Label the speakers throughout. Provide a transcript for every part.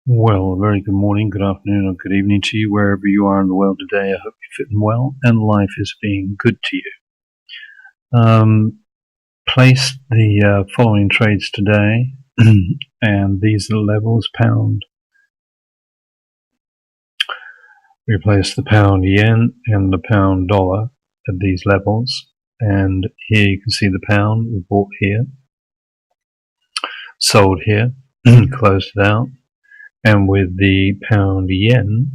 Speaker 1: Well, a very good morning, good afternoon, or good evening to you, wherever you are in the world today. I hope you're fitting well and life is being good to you. Placed the following trades today, and these are the levels: pound. We placed the pound yen and the pound dollar at these levels, and here you can see the pound. We bought here, sold here, closed it out, and with the pound yen,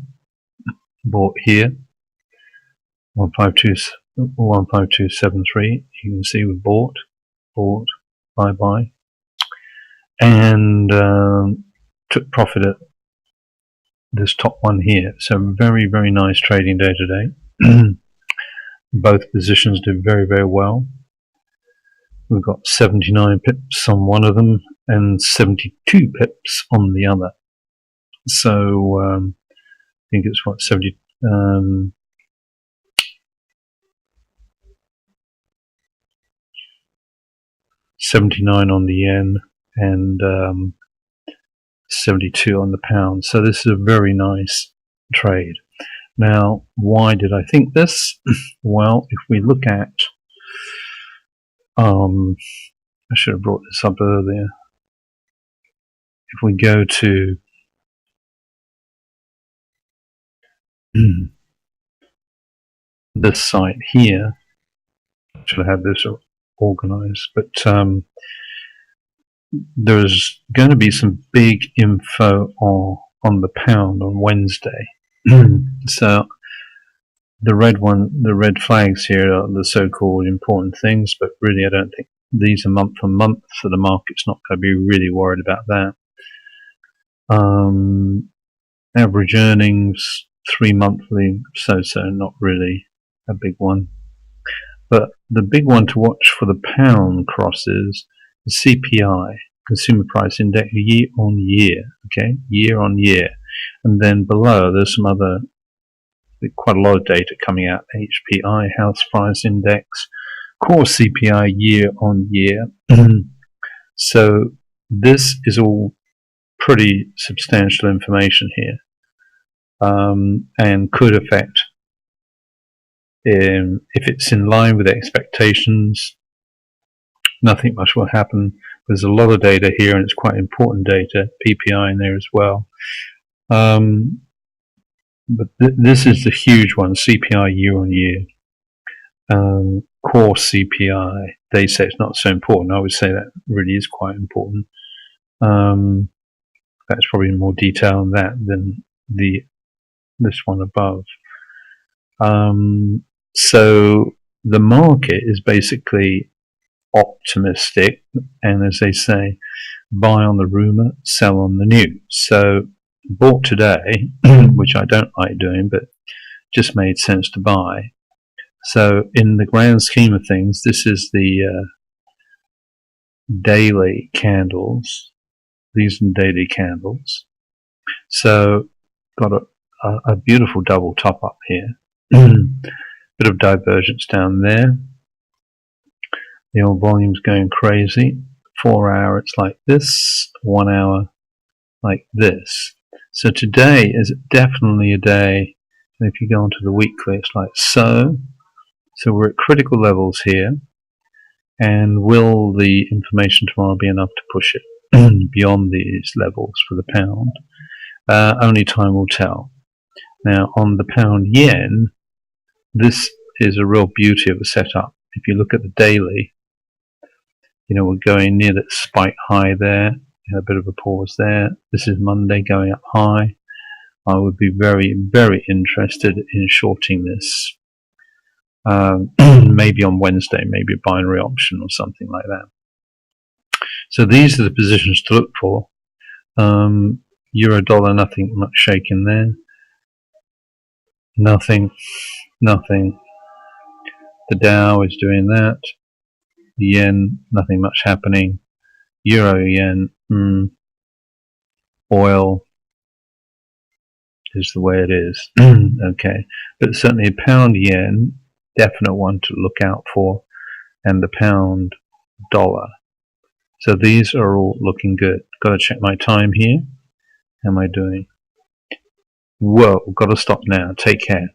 Speaker 1: bought here. 15273. You can see we bought, buy, and took profit at this top one here. So very, very nice trading day today. Both positions did very, very well. We've got 79 pips on one of them and 72 pips on the other. So I think it's what, 79 on the yen and 72 on the pound. So this is a very nice trade. Now, why did I think this? Well, if we look at, I should have brought this up earlier. If we go to this site here, I should have had this organized, but there's going to be some big info on the pound on Wednesday. So the red flags here are the so-called important things, but really I don't think these are month on month, so the market's not going to be really worried about that. Average earnings 3 monthly, so not really a big one. But the big one to watch for the pound crosses the CPI, Consumer Price Index, year on year, okay, year on year. And then below there's some other, quite a lot of data coming out: HPI, House Price Index, Core CPI year on year. So this is all pretty substantial information here, and could affect, if it's in line with expectations, nothing much will happen. There's a lot of data here, and it's quite important data, PPI in there as well. But this is the huge one, CPI year on year. Core CPI, they say it's not so important. I would say that really is quite important. That's probably more detail on that than this one above. So the market is basically optimistic, and as they say, buy on the rumor, sell on the news. So bought today, which I don't like doing, but just made sense to buy. So in the grand scheme of things, this is the daily candles. These are daily candles. So got a beautiful double top up here. Bit of divergence down there. The old volume's going crazy. 4 hour it's like this, 1 hour like this. So today is definitely a day, and if you go onto the weekly it's like so. So we're at critical levels here, and will the information tomorrow be enough to push it beyond these levels for the pound? Only time will tell. Now on the pound yen, this is a real beauty of a setup. If you look at the daily, you know, we're going near that spike high there, a bit of a pause there. This is Monday going up high. I would be very, very interested in shorting this. Maybe on Wednesday, maybe a binary option or something like that. So these are the positions to look for. Euro dollar, nothing much shaking there. Nothing. The Dow is doing that. The yen, nothing much happening. Euro yen, oil is the way it is. Okay, but certainly a pound yen, definite one to look out for, and the pound dollar. So these are all looking good. Got to check my time here. How am I doing? Whoa, got to stop now. Take care.